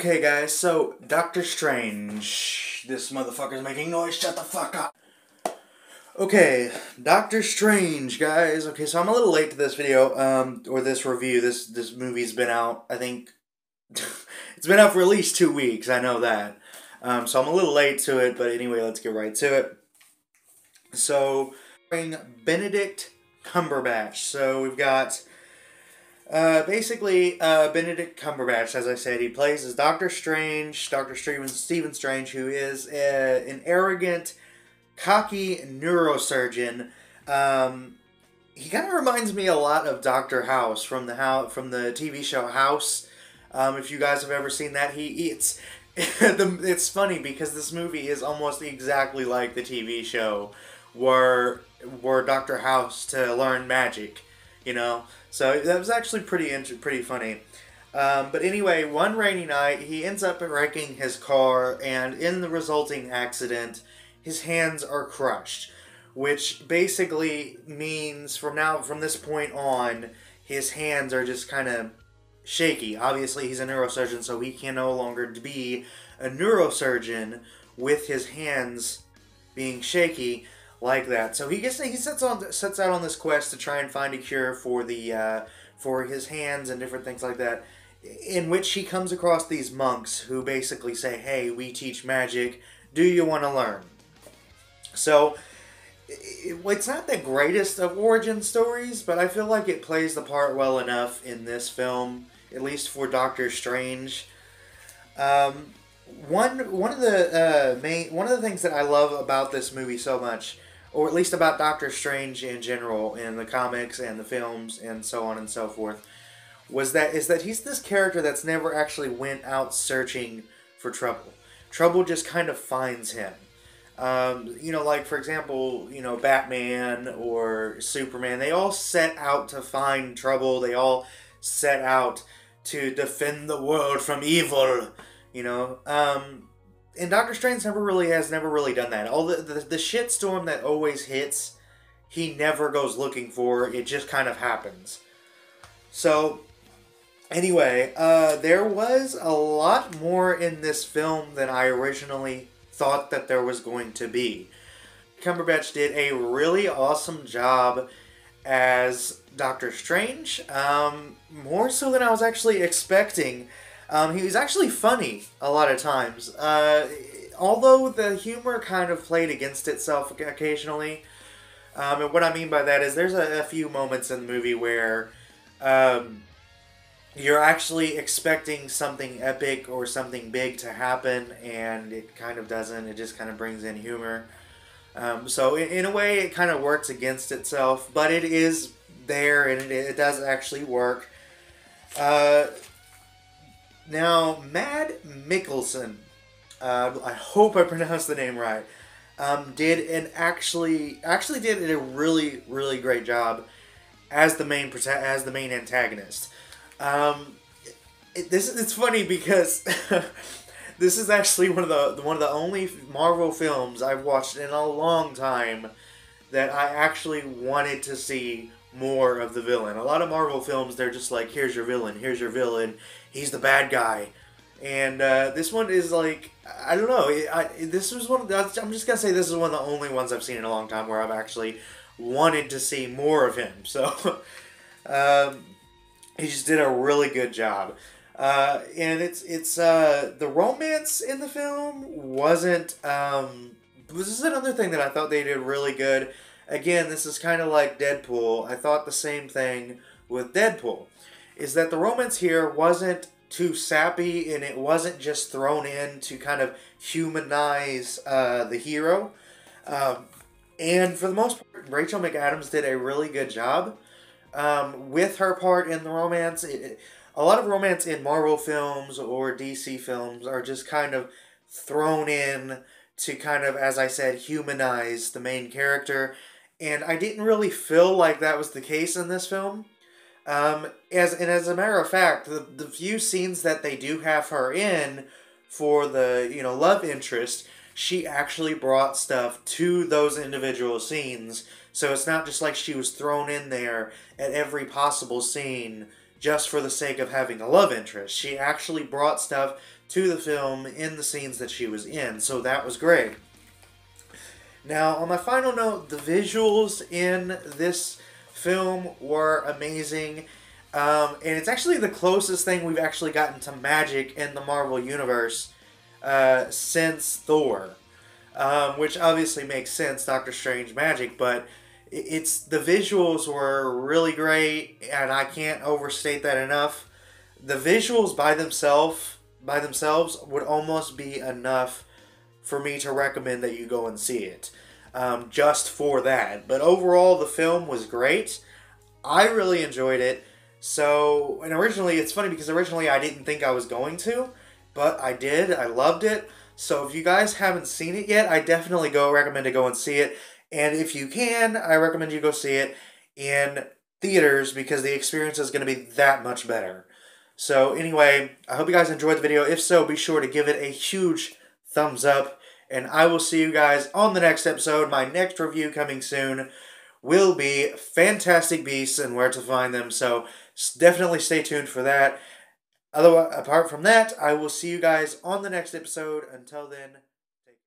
Okay, guys, so Doctor Strange. This motherfucker's making noise. Shut the fuck up. Okay, Doctor Strange, guys. Okay, so I'm a little late to this video, or this review. This movie's been out, I think, it's been out for at least 2 weeks, I know that. So I'm a little late to it, but anyway, let's get right to it. So, Benedict Cumberbatch. So we've got, basically, Benedict Cumberbatch, as I said, he plays as Doctor Strange, Stephen Strange, who is an arrogant, cocky neurosurgeon. He kind of reminds me a lot of Dr. House from the TV show House. If you guys have ever seen that, it's funny because this movie is almost exactly like the TV show where Dr. House to learn magic, you know. So that was actually pretty funny. But anyway, one rainy night, he ends up wrecking his car, and in the resulting accident, his hands are crushed, which basically means from this point on, his hands are just kind of shaky. Obviously, he's a neurosurgeon, so he can no longer be a neurosurgeon with his hands being shaky like that. So he sets out on this quest to try and find a cure for for his hands and different things like that, in which he comes across these monks who basically say, "Hey, we teach magic. Do you want to learn?" So it's not the greatest of origin stories, but I feel like it plays the part well enough in this film, at least for Doctor Strange. One of the things that I love about this movie so much, or at least about Doctor Strange in general, in the comics and the films and so on and so forth, is that he's this character that's never actually went out searching for trouble. Trouble just kind of finds him. You know, like, for example, you know, Batman or Superman, they all set out to find trouble. They all set out to defend the world from evil, you know. And Doctor Strange has never really done that. All the shitstorm that always hits, he never goes looking for. It just kind of happens. So, anyway, there was a lot more in this film than I originally thought that there was going to be. Cumberbatch did a really awesome job as Doctor Strange, more so than I was actually expecting. He was actually funny a lot of times, although the humor kind of played against itself occasionally. And what I mean by that is there's a few moments in the movie where you're actually expecting something epic or something big to happen, and it kind of doesn't. It just kind of brings in humor. So in a way, it kind of works against itself, but it is there, and it does actually work. Now, Mad Mikkelsen, I hope I pronounced the name right, actually did a really, really great job as the main antagonist. It's funny because this is actually one of the only Marvel films I've watched in a long time that I actually wanted to see more of the villain. A lot of Marvel films, they're just like, here's your villain, he's the bad guy. And this one is like, I don't know, this was I'm just gonna say this is one of the only ones I've seen in a long time where I've actually wanted to see more of him. So, he just did a really good job. And it's the romance in the film wasn't, this is another thing that I thought they did really good. Again, this is kind of like Deadpool. I thought the same thing with Deadpool, is that the romance here wasn't too sappy, and it wasn't just thrown in to kind of humanize the hero. And for the most part, Rachel McAdams did a really good job with her part in the romance. A lot of romance in Marvel films or DC films are just kind of thrown in to kind of, as I said, humanize the main character. And I didn't really feel like that was the case in this film. As a matter of fact, the few scenes that they do have her in for the, you know, love interest, she actually brought stuff to those individual scenes. So it's not just like she was thrown in there at every possible scene just for the sake of having a love interest. She actually brought stuff to the film in the scenes that she was in. So that was great. Now, on my final note, the visuals in this film were amazing. And it's actually the closest thing we've actually gotten to magic in the Marvel Universe since Thor. Which obviously makes sense, Doctor Strange magic, but it's the visuals were really great, and I can't overstate that enough. The visuals by themselves would almost be enough for me to recommend that you go and see it, just for that. But overall, the film was great. I really enjoyed it. So, and originally, it's funny because originally I didn't think I was going to, but I did. I loved it. So if you guys haven't seen it yet, I definitely recommend to go and see it. And if you can, I recommend you go see it in theaters because the experience is going to be that much better. So anyway, I hope you guys enjoyed the video. If so, be sure to give it a huge thumbs up. And I will see you guys on the next episode. My next review coming soon will be Fantastic Beasts and Where to Find Them. So definitely stay tuned for that. Otherwise, apart from that, I will see you guys on the next episode. Until then,